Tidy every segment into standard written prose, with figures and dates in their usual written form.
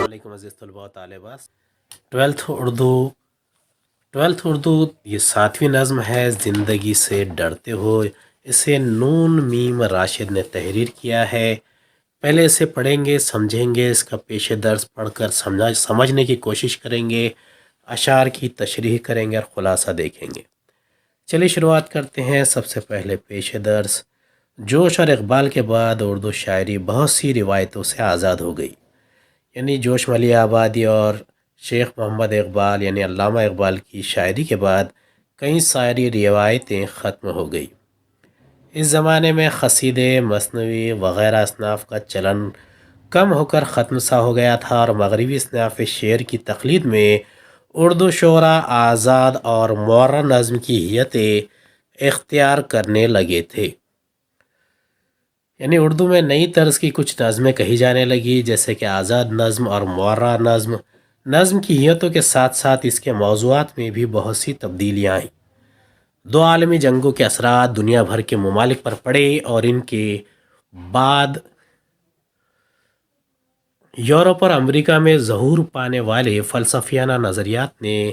علیکم عزیز طلباء و طالبات۔ ٹویلتھ اردو یہ 7ویں نظم ہے، زندگی سے ڈرتے ہو۔ اسے نون میم راشد نے تحریر کیا ہے۔ پہلے اسے پڑھیں گے، سمجھیں گے، اس کا پیش درس پڑھ کر سمجھنے کی کوشش کریں گے، اشعار کی تشریح کریں گے اور خلاصہ دیکھیں گے۔ چلیے شروعات کرتے ہیں۔ سب سے پہلے پیش درس۔ جوش اور اقبال کے بعد اردو شاعری بہت سی روایتوں سے آزاد ہو گئی، یعنی جوش ملی آبادی اور شیخ محمد اقبال یعنی علامہ اقبال کی شاعری کے بعد کئی ساری روایتیں ختم ہو گئی۔ اس زمانے میں قصیدے، مثنوی وغیرہ اصناف کا چلن کم ہو کر ختم سا ہو گیا تھا، اور مغربی اصناف شعر کی تقلید میں اردو شعراء آزاد اور معرّ نظم کی حیتیں اختیار کرنے لگے تھے۔ یعنی اردو میں نئی طرز کی کچھ نظمیں کہی جانے لگی، جیسے کہ آزاد نظم اور معرّ نظم۔ نظم کی حیتوں کے ساتھ ساتھ اس کے موضوعات میں بھی بہت سی تبدیلیاں آئیں۔ دو عالمی جنگوں کے اثرات دنیا بھر کے ممالک پر پڑے، اور ان کے بعد یورپ اور امریکہ میں ظہور پانے والے فلسفیانہ نظریات نے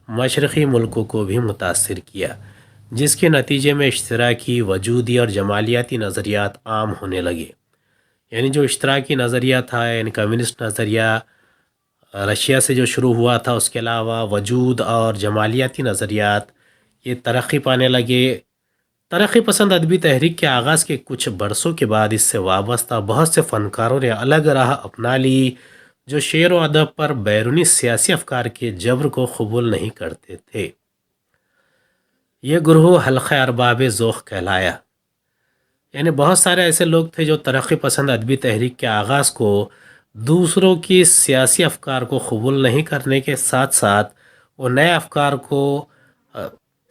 مشرقی ملکوں کو بھی متاثر کیا، جس کے نتیجے میں اشتراکی، وجودی اور جمالیاتی نظریات عام ہونے لگے۔ یعنی جو اشتراکی نظریہ تھا، یعنی کمیونسٹ نظریہ رشیا سے جو شروع ہوا تھا، اس کے علاوہ وجود اور جمالیاتی نظریات یہ ترقی پانے لگے۔ ترقی پسند ادبی تحریک کے آغاز کے کچھ برسوں کے بعد اس سے وابستہ بہت سے فنکاروں نے الگ راہ اپنا لی، جو شعر و ادب پر بیرونی سیاسی افکار کے جبر کو قبول نہیں کرتے تھے۔ یہ گروہ حلقہ ارباب ذوق کہلایا۔ یعنی بہت سارے ایسے لوگ تھے جو ترقی پسند ادبی تحریک کے آغاز کو دوسروں کی سیاسی افکار کو قبول نہیں کرنے کے ساتھ ساتھ وہ نئے افکار کو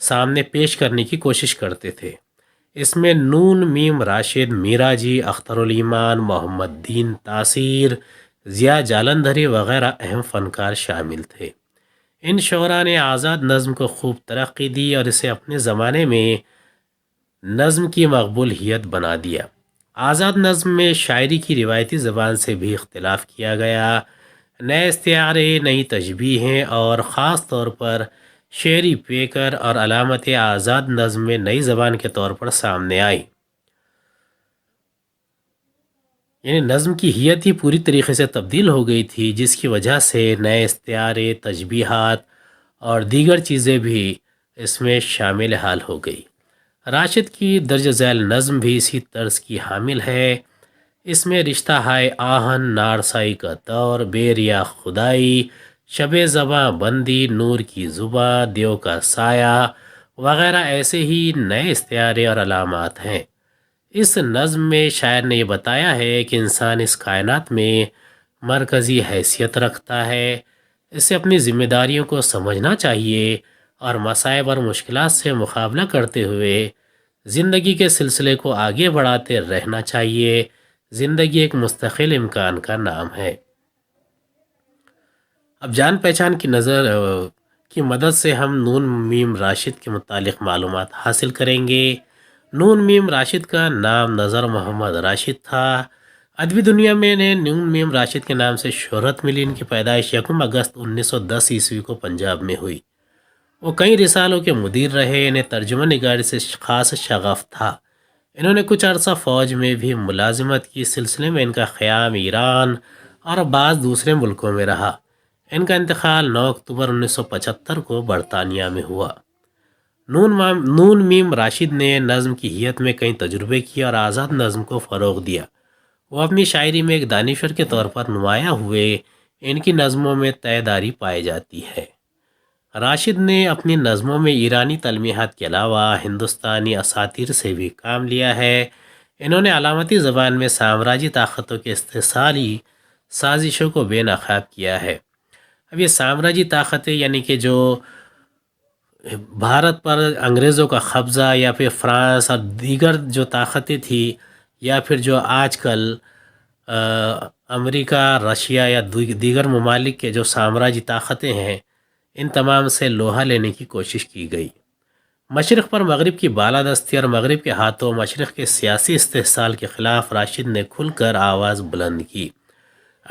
سامنے پیش کرنے کی کوشش کرتے تھے۔ اس میں نون میم راشد، میرا جی، اختر الایمان، محمد دین تاثیر، ضیاء جالندھری وغیرہ اہم فنکار شامل تھے۔ ان شعراء نے آزاد نظم کو خوب ترقی دی اور اسے اپنے زمانے میں نظم کی مقبول حیت بنا دیا۔ آزاد نظم میں شاعری کی روایتی زبان سے بھی اختلاف کیا گیا۔ نئے استعارے، نئی تشبیہیں اور خاص طور پر شعری پیکر اور علامت آزاد نظم میں نئی زبان کے طور پر سامنے آئی۔ یعنی نظم کی حیت ہی پوری طریقے سے تبدیل ہو گئی تھی، جس کی وجہ سے نئے استعارے، تشبیہات اور دیگر چیزیں بھی اس میں شامل حال ہو گئی۔ راشد کی درج ذیل نظم بھی اسی طرز کی حامل ہے۔ اس میں رشتہ ہائے آہن، نارسائی کا دور، بے ریا خدائی، شب زباں بندی، نور کی زباں، دیو کا سایہ وغیرہ ایسے ہی نئے استعارے اور علامات ہیں۔ اس نظم میں شاعر نے یہ بتایا ہے کہ انسان اس کائنات میں مرکزی حیثیت رکھتا ہے، اسے اپنی ذمہ داریوں کو سمجھنا چاہیے اور مصائب اور مشکلات سے مقابلہ کرتے ہوئے زندگی کے سلسلے کو آگے بڑھاتے رہنا چاہیے۔ زندگی ایک مستقل امکان کا نام ہے۔ اب جان پہچان کی مدد سے ہم نون میم راشد کے متعلق معلومات حاصل کریں گے۔ نون میم راشد کا نام نظر محمد راشد تھا۔ ادبی دنیا میں نون میم راشد کے نام سے شہرت ملی۔ ان کی پیدائش 1 اگست 1910 عیسوی کو پنجاب میں ہوئی۔ وہ کئی رسالوں کے مدیر رہے۔ انہیں ترجمہ نگاری سے خاص شغف تھا۔ انہوں نے کچھ عرصہ فوج میں بھی ملازمت کی۔ سلسلے میں ان کا قیام ایران اور بعض دوسرے ملکوں میں رہا۔ ان کا انتقال 9 اکتوبر 1975 کو برطانیہ میں ہوا۔ نون میم راشد نے نظم کی حیت میں کئی تجربے کیے اور آزاد نظم کو فروغ دیا۔ وہ اپنی شاعری میں ایک دانشور کے طور پر نمایاں ہوئے۔ ان کی نظموں میں طے داری پائی جاتی ہے۔ راشد نے اپنی نظموں میں ایرانی تلمیحات کے علاوہ ہندوستانی اساطیر سے بھی کام لیا ہے۔ انہوں نے علامتی زبان میں سامراجی طاقتوں کے استحصالی سازشوں کو بے نقاب کیا ہے۔ اب یہ سامراجی طاقتیں یعنی کہ جو بھارت پر انگریزوں کا قبضہ، یا پھر فرانس اور دیگر جو طاقتیں تھیں، یا پھر جو آج کل امریکہ، رشیا یا دیگر ممالک کے جو سامراجی طاقتیں ہیں، ان تمام سے لوہا لینے کی کوشش کی گئی۔ مشرق پر مغرب کی بالادستی اور مغرب کے ہاتھوں مشرق کے سیاسی استحصال کے خلاف راشد نے کھل کر آواز بلند کی۔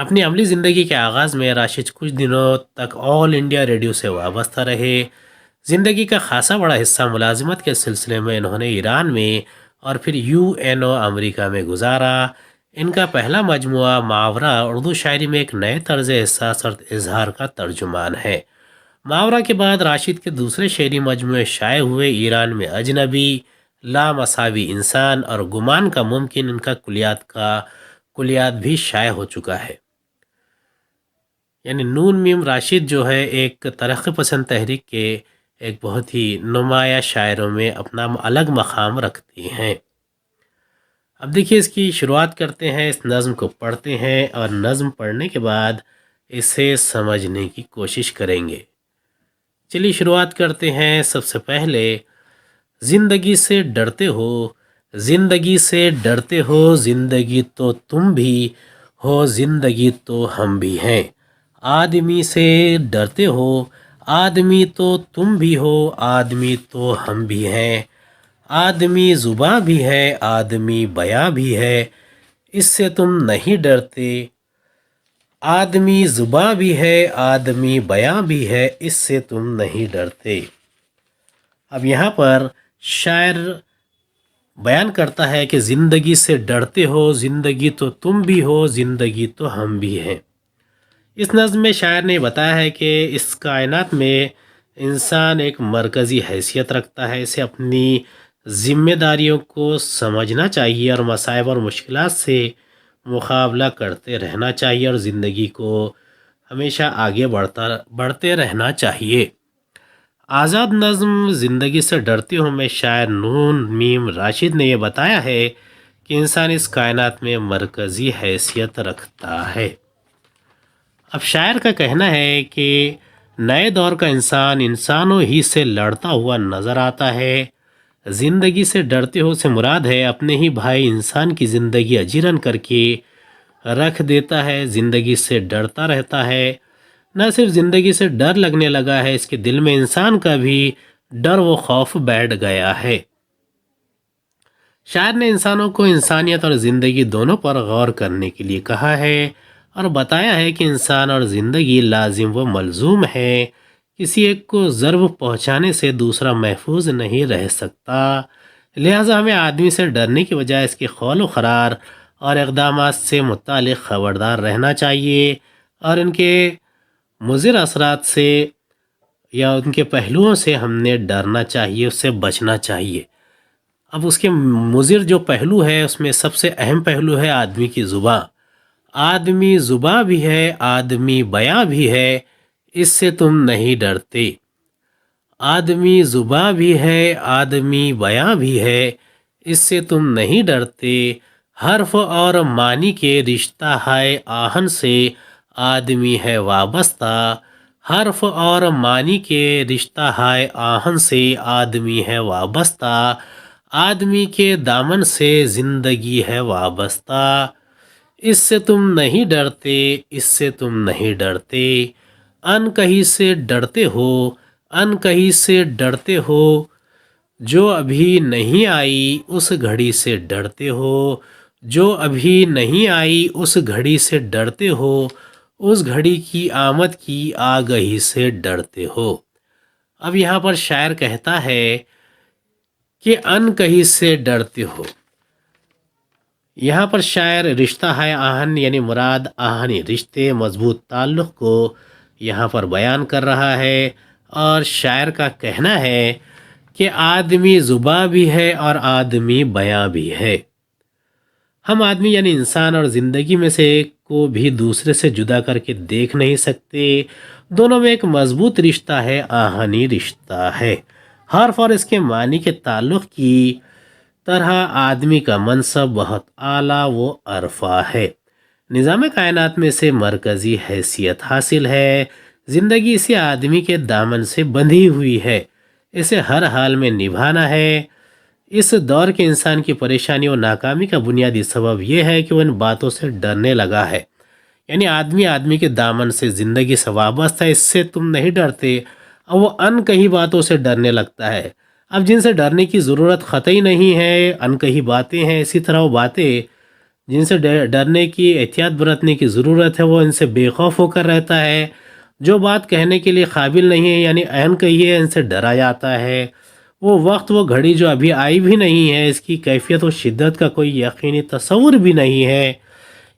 اپنی عملی زندگی کے آغاز میں راشد کچھ دنوں تک آل انڈیا ریڈیو سے وابستہ رہے۔ زندگی کا خاصا بڑا حصہ ملازمت کے سلسلے میں انہوں نے ایران میں اور پھر UNO امریکہ میں گزارا۔ ان کا پہلا مجموعہ محاورہ اردو شاعری میں ایک نئے طرز احساس اور اظہار کا ترجمان ہے۔ محاورہ کے بعد راشد کے دوسرے شعری مجموعے شائع ہوئے۔ ایران میں اجنبی، لامساوی انسان اور گمان کا ممکن، ان کا کلیات بھی شائع ہو چکا ہے۔ یعنی نون میم راشد جو ہے ایک ترقی پسند تحریک کے ایک بہت ہی نمایاں شاعروں میں اپنا الگ مقام رکھتی ہیں۔ اب دیکھیے اس کی شروعات کرتے ہیں، اس نظم کو پڑھتے ہیں اور نظم پڑھنے کے بعد اسے سمجھنے کی کوشش کریں گے۔ چلیے شروعات کرتے ہیں۔ سب سے پہلے، زندگی سے ڈرتے ہو، زندگی سے ڈرتے ہو، زندگی تو تم بھی ہو، زندگی تو ہم بھی ہیں۔ آدمی سے ڈرتے ہو، آدمی تو تم بھی ہو، آدمی تو ہم بھی ہیں۔ آدمی زباں بھی ہے، آدمی بیاں بھی ہے، اس سے تم نہیں ڈرتے۔ آدمی زباں بھی ہے، آدمی بیاں بھی ہے، اس سے تم نہیں ڈرتے۔ اب یہاں پر شاعر بیان کرتا ہے کہ زندگی سے ڈرتے ہو، زندگی تو تم بھی ہو، زندگی تو ہم بھی ہیں۔ اس نظم میں شاعر نے بتایا ہے کہ اس کائنات میں انسان ایک مرکزی حیثیت رکھتا ہے، اسے اپنی ذمہ داریوں کو سمجھنا چاہیے اور مصائب اور مشکلات سے مقابلہ کرتے رہنا چاہیے اور زندگی کو ہمیشہ آگے بڑھتے رہنا چاہیے۔ آزاد نظم زندگی سے ڈرتے ہو میں شاعر نون میم راشد نے یہ بتایا ہے کہ انسان اس کائنات میں مرکزی حیثیت رکھتا ہے۔ اب شاعر کا کہنا ہے کہ نئے دور کا انسان انسانوں ہی سے لڑتا ہوا نظر آتا ہے۔ زندگی سے ڈرتے ہو سے مراد ہے اپنے ہی بھائی انسان کی زندگی اجیرن کر کے رکھ دیتا ہے، زندگی سے ڈرتا رہتا ہے۔ نہ صرف زندگی سے ڈر لگنے لگا ہے، اس کے دل میں انسان کا بھی ڈر و خوف بیٹھ گیا ہے۔ شاعر نے انسانوں کو انسانیت اور زندگی دونوں پر غور کرنے کے لیے کہا ہے اور بتایا ہے کہ انسان اور زندگی لازم و ملزوم ہے، کسی ایک کو ضرر پہنچانے سے دوسرا محفوظ نہیں رہ سکتا، لہٰذا ہمیں آدمی سے ڈرنے کی بجائے اس کے قول و قرار اور اقدامات سے متعلق خبردار رہنا چاہیے اور ان کے مضر اثرات سے یا ان کے پہلوؤں سے ہم نے ڈرنا چاہیے، اس سے بچنا چاہیے۔ اب اس کے مضر جو پہلو ہے اس میں سب سے اہم پہلو ہے آدمی کی زبان۔ آدمی زباں بھی ہے، آدمی بیاں بھی ہے، اس سے تم نہیں ڈرتے۔ آدمی زباں بھی ہے، آدمی بیاں بھی ہے، اس سے تم نہیں ڈرتے۔ حرف اور معنی کے رشتہ ہے آہن سے آدمی ہے وابستہ، حرف اور معنی کے رشتہ ہے آہن سے آدمی ہے وابستہ، آدمی کے دامن سے زندگی ہے وابستہ، اس سے تم نہیں ڈرتے، اس سے تم نہیں ڈرتے۔ ان کہیں سے ڈرتے ہو، ان کہیں سے ڈرتے ہو، جو ابھی نہیں آئی اس گھڑی سے ڈرتے ہو، جو ابھی نہیں آئی اس گھڑی سے ڈرتے ہو، اس گھڑی کی آمد کی آگہی سے ڈرتے ہو۔ اب یہاں پر شاعر کہتا ہے کہ ان کہیں سے ڈرتے ہو۔ یہاں پر شاعر رشتہ ہے آہن یعنی مراد آہنی رشتے، مضبوط تعلق کو یہاں پر بیان کر رہا ہے اور شاعر کا کہنا ہے کہ آدمی زباں بھی ہے اور آدمی بیاں بھی ہے۔ ہم آدمی یعنی انسان اور زندگی میں سے ایک کو بھی دوسرے سے جدا کر کے دیکھ نہیں سکتے، دونوں میں ایک مضبوط رشتہ ہے، آہنی رشتہ ہے۔ حرف اور اس کے معنی کے تعلق کی طرح آدمی کا منصب بہت اعلیٰ و عرفہ ہے، نظام کائنات میں سے مرکزی حیثیت حاصل ہے۔ زندگی اسی آدمی کے دامن سے بندھی ہوئی ہے، اسے ہر حال میں نبھانا ہے۔ اس دور کے انسان کی پریشانی و ناکامی کا بنیادی سبب یہ ہے کہ وہ ان باتوں سے ڈرنے لگا ہے، یعنی آدمی کے دامن سے زندگی سے وابستہ ہے، اس سے تم نہیں ڈرتے، اور وہ ان کہیں باتوں سے ڈرنے لگتا ہے۔ اب جن سے ڈرنے کی ضرورت قطعی نہیں ہے، ان کہیں باتیں ہیں، اسی طرح وہ باتیں جن سے ڈرنے کی احتیاط برتنے کی ضرورت ہے وہ ان سے بے خوف ہو کر رہتا ہے۔ جو بات کہنے کے لیے قابل نہیں ہے یعنی عین کہیے ان سے ڈرا جاتا ہے۔ وہ وقت وہ گھڑی جو ابھی آئی بھی نہیں ہے، اس کی کیفیت و شدت کا کوئی یقینی تصور بھی نہیں ہے،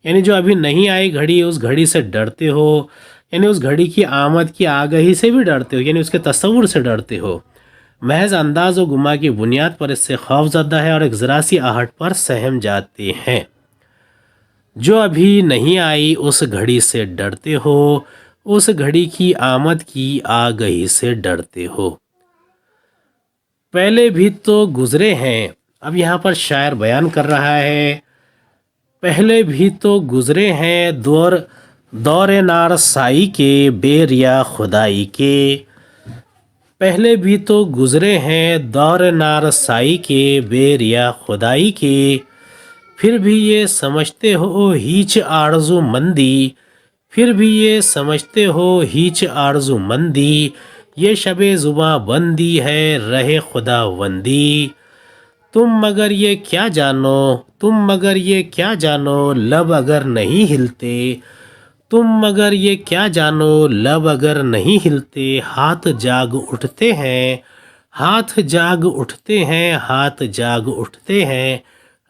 یعنی جو ابھی نہیں آئی گھڑی اس گھڑی سے ڈرتے ہو، یعنی اس گھڑی کی آمد کی آگہی سے بھی ڈرتے ہو، یعنی اس کے تصور سے ڈرتے ہو۔ محض انداز و گما کی بنیاد پر اس سے خوف زدہ ہے اور ایک ذرا سی آہٹ پر سہم جاتے ہیں۔ جو ابھی نہیں آئی اس گھڑی سے ڈرتے ہو، اس گھڑی کی آمد کی آگہی سے ڈرتے ہو۔ پہلے بھی تو گزرے ہیں، اب یہاں پر شاعر بیان کر رہا ہے، پہلے بھی تو گزرے ہیں دور نارسائی کے، بے ریا خدائی کے۔ پہلے بھی تو گزرے ہیں دور نارسائی کے، بے ریا خدائی کے۔ پھر بھی یہ سمجھتے ہو ہیچ آرزو مندی، پھر بھی یہ سمجھتے ہو ہیچ آرزو مندی، یہ شب زباں بندی ہے رہ خدا بندی۔ تم مگر یہ کیا جانو، تم مگر یہ کیا جانو، لب اگر نہیں ہلتے، تم مگر یہ کیا جانو، لب اگر نہیں ہلتے، ہاتھ جاگ اٹھتے ہیں، ہاتھ جاگ اٹھتے ہیں، ہاتھ جاگ اٹھتے ہیں،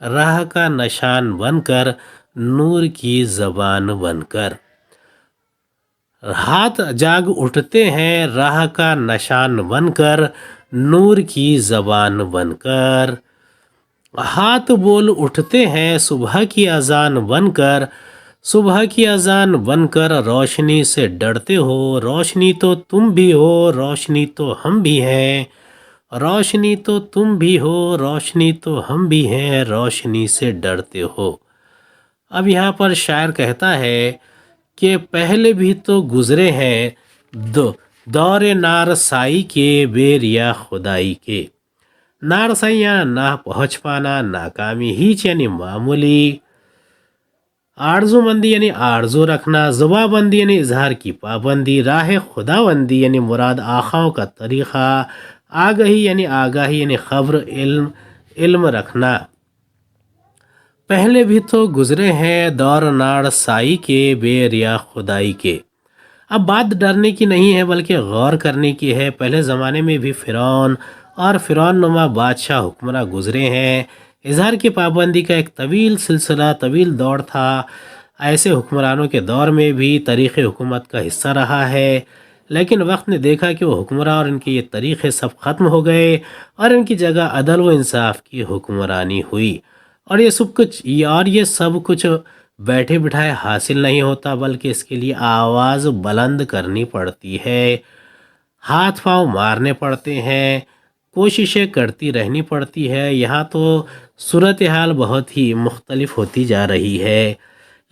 راہ کا نشان بن کر، نور کی زبان بن کر۔ ہاتھ جاگ اٹھتے ہیں راہ کا نشان بن کر، نور کی زبان بن کر۔ ہاتھ بول اٹھتے ہیں صبح کی اذان بن کر، صبح کی اذان بن کر، روشنی سے ڈرتے ہو، روشنی تو تم بھی ہو، روشنی تو ہم بھی ہیں، روشنی تو تم بھی ہو، روشنی تو ہم بھی ہیں، روشنی سے ڈرتے ہو۔ اب یہاں پر شاعر کہتا ہے کہ پہلے بھی تو گزرے ہیں دور نارسائی کے، بے ریا خدائی کے۔ نارسائی یعنی نہ پہنچ پانا، ناکامی، ہیچ یعنی معمولی، آرزو مندی یعنی آرزو رکھنا، زباں بندی یعنی اظہار کی پابندی، راہ خدا بندی یعنی مراد آقاؤں کا طریقہ، آگہی یعنی آگاہی یعنی خبر، علم رکھنا۔ پہلے بھی تو گزرے ہیں دور نارسائی کے، بے ریا خدائی کے۔ اب بات ڈرنے کی نہیں ہے بلکہ غور کرنے کی ہے۔ پہلے زمانے میں بھی فرعون اور فرعون نما بادشاہ حکمراں گزرے ہیں۔ اظہار کی پابندی کا ایک طویل سلسلہ، طویل دور تھا۔ ایسے حکمرانوں کے دور میں بھی طریق حکومت کا حصہ رہا ہے، لیکن وقت نے دیکھا کہ وہ حکمراں اور ان کے یہ طریقے سب ختم ہو گئے اور ان کی جگہ عدل و انصاف کی حکمرانی ہوئی۔ اور یہ سب کچھ بیٹھے بٹھائے حاصل نہیں ہوتا بلکہ اس کے لیے آواز بلند کرنی پڑتی ہے، ہاتھ پاؤں مارنے پڑتے ہیں، کوششیں کرتی رہنی پڑتی ہے۔ یہاں تو صورتحال بہت ہی مختلف ہوتی جا رہی ہے،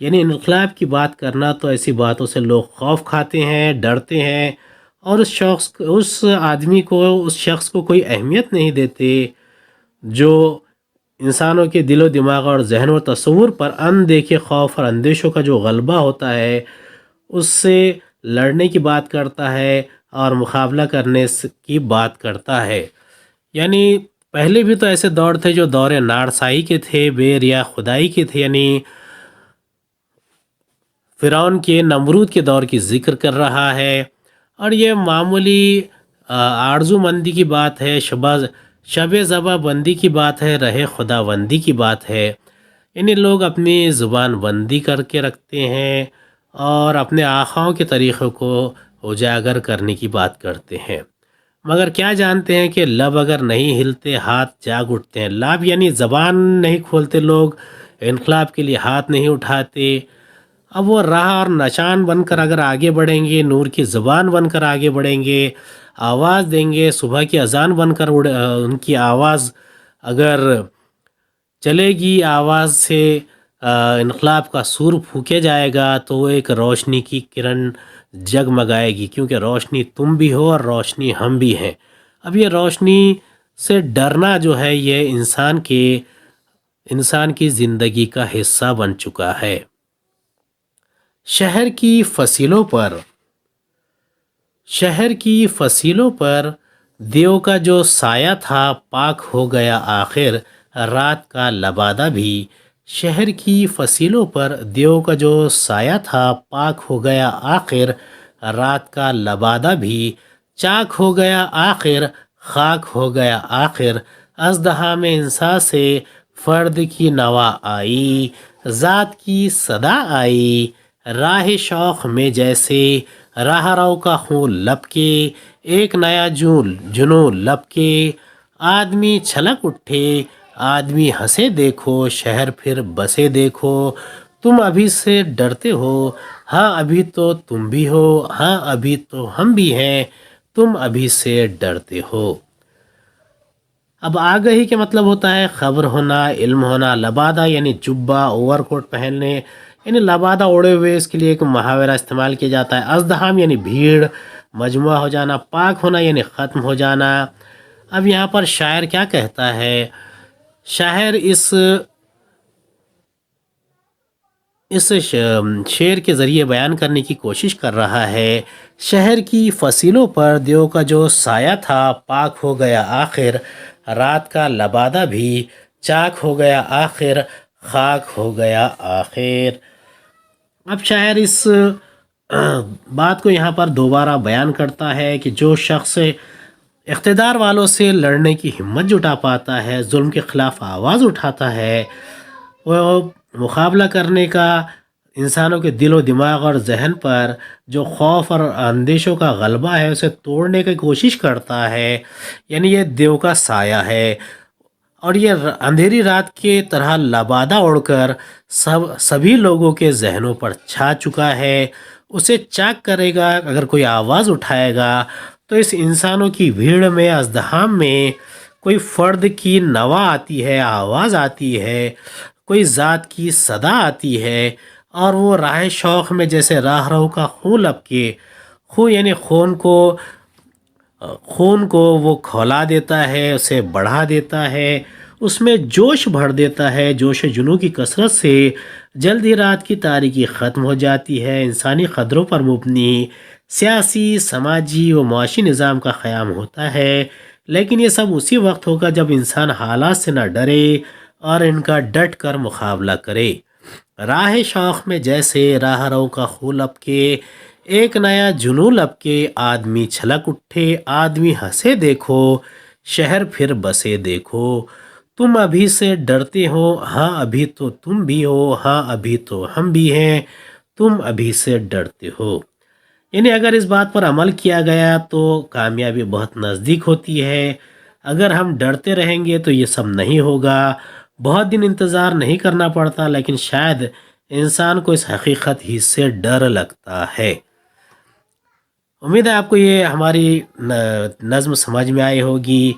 یعنی انقلاب کی بات کرنا تو ایسی باتوں سے لوگ خوف کھاتے ہیں، ڈرتے ہیں اور اس آدمی کو، اس شخص کو کوئی اہمیت نہیں دیتے جو انسانوں کے دل و دماغ اور ذہن و تصور پر اندیکھے خوف اور اندیشوں کا جو غلبہ ہوتا ہے اس سے لڑنے کی بات کرتا ہے اور مقابلہ کرنے کی بات کرتا ہے۔ یعنی پہلے بھی تو ایسے دور تھے جو دور نارسائی کے تھے، بے ریا خدائی کے تھے، یعنی فرعون کے، نمرود کے دور کی ذکر کر رہا ہے، اور یہ معمولی آرزو مندی کی بات ہے، شب زباں بندی کی بات ہے، رہے خدا بندی کی بات ہے۔ یعنی لوگ اپنی زبان بندی کر کے رکھتے ہیں اور اپنے آقاؤں کے طریقوں کو اجاگر کرنے کی بات کرتے ہیں، مگر کیا جانتے ہیں کہ لب اگر نہیں ہلتے ہاتھ جاگ اٹھتے ہیں۔ لب یعنی زبان نہیں کھولتے لوگ، انقلاب کے لیے ہاتھ نہیں اٹھاتے۔ اب وہ راہ اور نشان بن کر اگر آگے بڑھیں گے، نور کی زبان بن کر آگے بڑھیں گے، آواز دیں گے، صبح کی اذان بن کر ان کی آواز اگر چلے گی، آواز سے انقلاب کا سور پھونکے جائے گا تو وہ ایک روشنی کی کرن جگمگائے گی، کیونکہ روشنی تم بھی ہو اور روشنی ہم بھی ہیں۔ اب یہ روشنی سے ڈرنا جو ہے یہ انسان کی زندگی کا حصہ بن چکا ہے۔ شہر کی فصیلوں پر دیو کا جو سایہ تھا، پاک ہو گیا آخر رات کا لبادہ بھی۔ شہر کی فصیلوں پر دیو کا جو سایہ تھا پاک ہو گیا آخر، رات کا لبادہ بھی چاک ہو گیا آخر، خاک ہو گیا آخر، ازدہا میں انسان سے فرد کی نوا آئی، ذات کی صدا آئی، راہ شوق میں جیسے راہ رو کا خون لب کے، ایک نیا جنون لب کے، آدمی چھلک اٹھے، آدمی ہنسے دیکھو، شہر پھر بسے دیکھو، تم ابھی سے ڈرتے ہو، ہاں ابھی تو تم بھی ہو، ہاں ابھی تو ہم بھی ہیں، تم ابھی سے ڈرتے ہو۔ اب آگہی کے مطلب ہوتا ہے خبر ہونا، علم ہونا۔ لبادہ یعنی جبہ، اوور کوٹ پہننے، یعنی لبادہ اوڑے ہوئے، اس کے لیے ایک محاورہ استعمال کیا جاتا ہے۔ ازدحام یعنی بھیڑ، مجموعہ ہو جانا۔ پاک ہونا یعنی ختم ہو جانا۔ اب یہاں پر شاعر کیا کہتا ہے؟ شاعر اس شعر کے ذریعے بیان کرنے کی کوشش کر رہا ہے، شہر کی فصیلوں پر دیو کا جو سایہ تھا پاک ہو گیا آخر، رات کا لبادہ بھی چاک ہو گیا آخر، خاک ہو گیا آخر۔ اب شاعر اس بات کو یہاں پر دوبارہ بیان کرتا ہے کہ جو شخص اقتدار والوں سے لڑنے کی ہمت جٹا پاتا ہے، ظلم کے خلاف آواز اٹھاتا ہے، وہ مقابلہ کرنے کا انسانوں کے دل و دماغ اور ذہن پر جو خوف اور اندیشوں کا غلبہ ہے اسے توڑنے کی کوشش کرتا ہے، یعنی یہ دیو کا سایہ ہے، اور یہ اندھیری رات کے طرح لبادہ اڑ کر سبھی لوگوں کے ذہنوں پر چھا چکا ہے۔ اسے چاک کرے گا اگر کوئی آواز اٹھائے گا تو اس انسانوں کی بھیڑ میں، ازدحام میں کوئی فرد کی نوا آتی ہے، آواز آتی ہے، کوئی ذات کی صدا آتی ہے، اور وہ راہ شوق میں جیسے راہ رو کا خون لب کے، خون یعنی خون کو وہ کھولا دیتا ہے، اسے بڑھا دیتا ہے، اس میں جوش بھر دیتا ہے۔ جوش جنوں کی کثرت سے جلد ہی رات کی تاریکی ختم ہو جاتی ہے، انسانی قدروں پر مبنی سیاسی، سماجی و معاشی نظام کا قیام ہوتا ہے، لیکن یہ سب اسی وقت ہوگا جب انسان حالات سے نہ ڈرے اور ان کا ڈٹ کر مقابلہ کرے۔ راہ شوق میں جیسے راہ رو کا خون لب کے، ایک نیا جنون لب کے، آدمی چھلک اٹھے، آدمی ہنسے دیکھو، شہر پھر بسے دیکھو، تم ابھی سے ڈرتے ہو، ہاں ابھی تو تم بھی ہو، ہاں ابھی تو ہم بھی ہیں، تم ابھی سے ڈرتے ہو۔ یعنی اگر اس بات پر عمل کیا گیا تو کامیابی بہت نزدیک ہوتی ہے، اگر ہم ڈرتے رہیں گے تو یہ سب نہیں ہوگا، بہت دن انتظار نہیں کرنا پڑتا، لیکن شاید انسان کو اس حقیقت ہی سے ڈر لگتا ہے۔ امید ہے آپ کو یہ ہماری نظم سمجھ میں آئی ہوگی۔